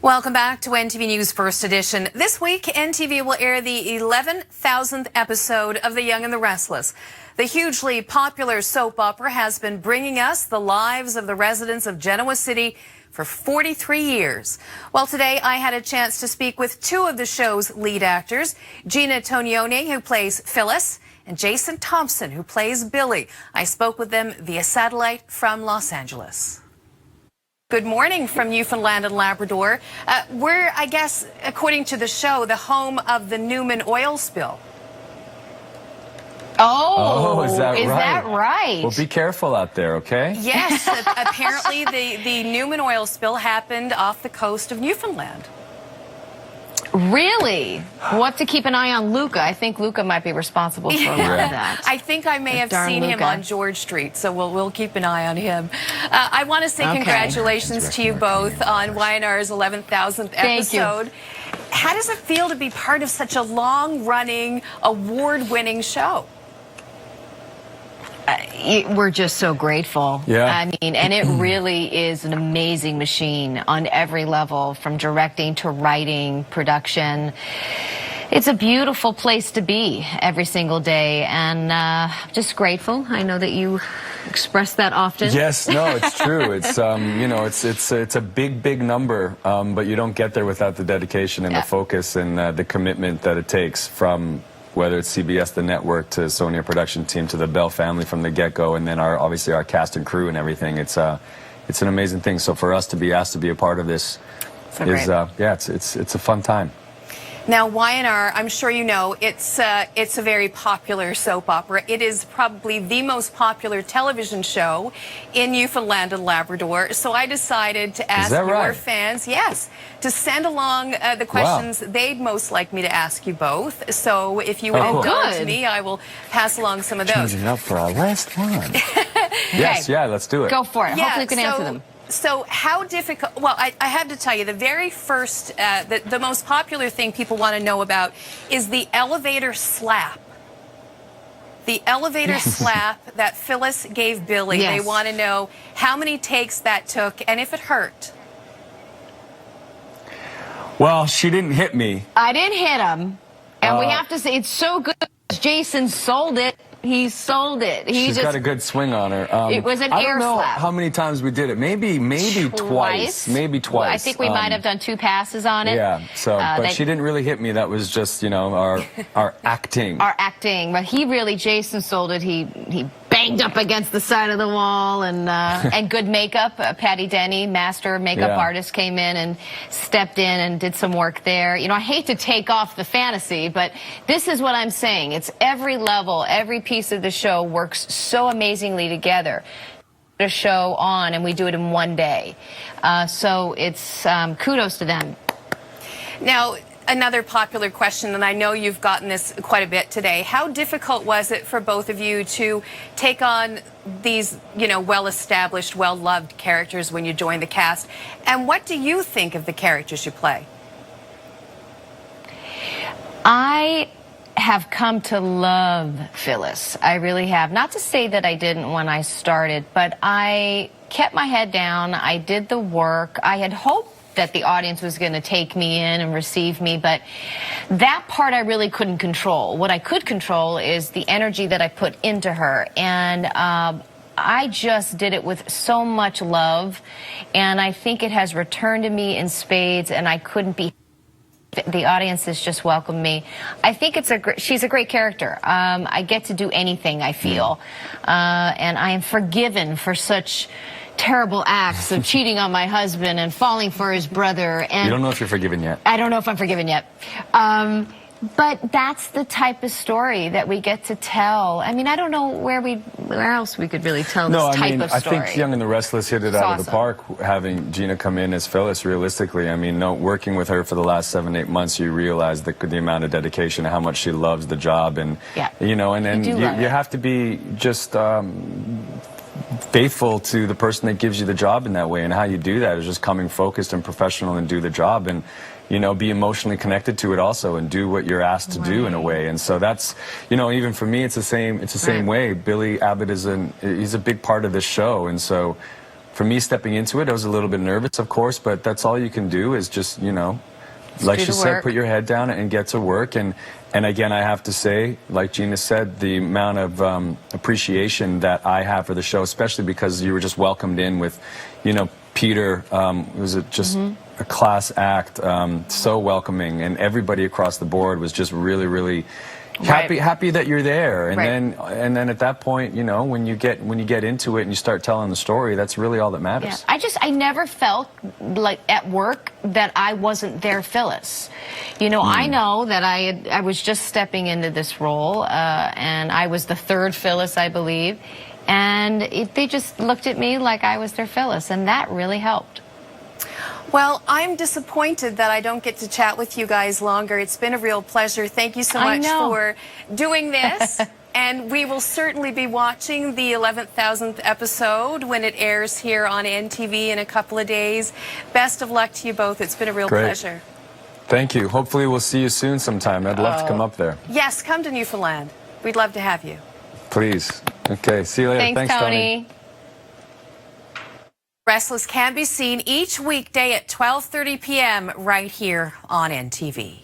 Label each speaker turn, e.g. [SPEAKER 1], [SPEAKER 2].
[SPEAKER 1] Welcome back to NTV News First Edition. This week, NTV will air the 11,000th episode of The Young and the Restless. The hugely popular soap opera has been bringing us the lives of the residents of Genoa City for 43 years. Well, today I had a chance to speak with two of the show's lead actors, Gina Tognoni, who plays Phyllis, and Jason Thompson, who plays Billy. I spoke with them via satellite from Los Angeles. Good morning from Newfoundland and Labrador. We're, I guess, according to the show, the home of the Newman oil spill.
[SPEAKER 2] Oh, is that
[SPEAKER 3] right?
[SPEAKER 2] Well, be careful out there, okay?
[SPEAKER 1] Yes, apparently the Newman oil spill happened off the coast of Newfoundland.
[SPEAKER 3] Really? We'll have to keep an eye on Luca. I think Luca might be responsible for a lot of that.
[SPEAKER 1] I think I may have seen him on George Street, so we'll keep an eye on him. I want to say congratulations to you both on YNR's 11,000th episode. How does it feel to be part of such a long-running, award-winning show?
[SPEAKER 3] We're just so grateful.
[SPEAKER 2] Yeah.
[SPEAKER 3] I mean, and it really is an amazing machine on every level, from directing to writing, production. It's a beautiful place to be every single day, and just grateful. I know that you express that often.
[SPEAKER 2] Yes, no, it's true. It's you know, it's a big number, but you don't get there without the dedication and the focus and the commitment that it takes from whether it's CBS, the network, to Sonia production team, to the Bell family from the get-go, and then obviously our cast and crew and everything. It's an amazing thing. So for us to be asked to be a part of this is it's a fun time.
[SPEAKER 1] Now, YNR, I'm sure you know, it's a very popular soap opera. It is probably the most popular television show in Newfoundland and Labrador. So I decided to ask your fans, to send along the questions they'd most like me to ask you both. So if you would indulge me, I will pass along some of those.
[SPEAKER 2] Changing up for our last one. Yes, let's do it.
[SPEAKER 3] Go for it. Hopefully you can answer them.
[SPEAKER 1] So how difficult, well, I have to tell you, the very first, the most popular thing people want to know about is the elevator slap. The elevator slap that Phyllis gave Billy. They want to know how many takes that took and if it hurt.
[SPEAKER 2] Well, she didn't hit me.
[SPEAKER 3] I didn't hit him. And we have to say, it's so good. Jason sold it. He sold it.
[SPEAKER 2] She's got a good swing on her.
[SPEAKER 3] It was an air slap.
[SPEAKER 2] I don't know how many times we did it. Maybe twice. Maybe twice.
[SPEAKER 3] Well, I think we might have done 2 passes on it.
[SPEAKER 2] Yeah. So, but she didn't really hit me. That was just, you know, our acting.
[SPEAKER 3] Our acting. But Jason sold it. He banged up against the side of the wall, and good makeup. Patty Denny, master makeup artist, came in and stepped in and did some work there. You know, I hate to take off the fantasy, but this is what I'm saying. It's every level, every piece of the show works so amazingly together. A show on, and we do it in one day. So it's kudos to them.
[SPEAKER 1] Now, another popular question, and I know you've gotten this quite a bit today. How difficult was it for both of you to take on these, you know, well-established, well-loved characters when you joined the cast? And what do you think of the characters you play? I
[SPEAKER 3] have come to love Phyllis. I really have. Not to say that I didn't when I started, but I kept my head down. I did the work. I had hoped that the audience was going to take me in and receive me, but that part I really couldn't control. What I could control is the energy that I put into her, and I just did it with so much love, and I think it has returned to me in spades, and I couldn't be. The audience has just welcomed me. I think she's a great character. I get to do anything, I feel, and I am forgiven for such terrible acts of cheating on my husband and falling for his brother. And
[SPEAKER 2] you don't know if you're forgiven yet.
[SPEAKER 3] I don't know if I'm forgiven yet. But that's the type of story that we get to tell. I mean, I don't know where else we could really tell this type of story.
[SPEAKER 2] I think Young and the Restless hit it out of the park, having Gina come in as Phyllis, realistically. I mean, working with her for the last 7-8 months, you realize the amount of dedication and how much she loves the job. And, you know, and you have to be just faithful to the person that gives you the job in that way. And how you do that is just coming focused and professional and do the job. And, you know, be emotionally connected to it also and do what you're asked to do in a way. And so that's, you know, even for me, it's the same way. Billy Abbott he's a big part of this show. And so for me stepping into it, I was a little bit nervous, of course, but that's all you can do is just, you know, like she said, put your head down and get to work. And again, I have to say, like Gina said, the amount of appreciation that I have for the show, especially because you were just welcomed in with, you know, Peter was just a class act, so welcoming, and everybody across the board was just really, really happy that you're there. And then at that point, you know, when you get into it and you start telling the story, that's really all that matters.
[SPEAKER 3] Yeah. I never felt like at work that I wasn't there, Phyllis. You know, I know that I was just stepping into this role, and I was the third Phyllis, I believe, and they just looked at me like I was their Phyllis, and that really helped.
[SPEAKER 1] Well, I'm disappointed that I don't get to chat with you guys longer. It's been a real pleasure. Thank you so much for doing this. And we will certainly be watching the 11,000th episode when it airs here on NTV in a couple of days. Best of luck to you both. It's been a real pleasure.
[SPEAKER 2] Thank you. Hopefully we'll see you soon sometime. I'd love to come up there.
[SPEAKER 1] Yes, come to Newfoundland. We'd love to have you.
[SPEAKER 2] Please. Okay, see you later.
[SPEAKER 3] Thanks, Tony.
[SPEAKER 1] Restless can be seen each weekday at 12:30 p.m. right here on NTV.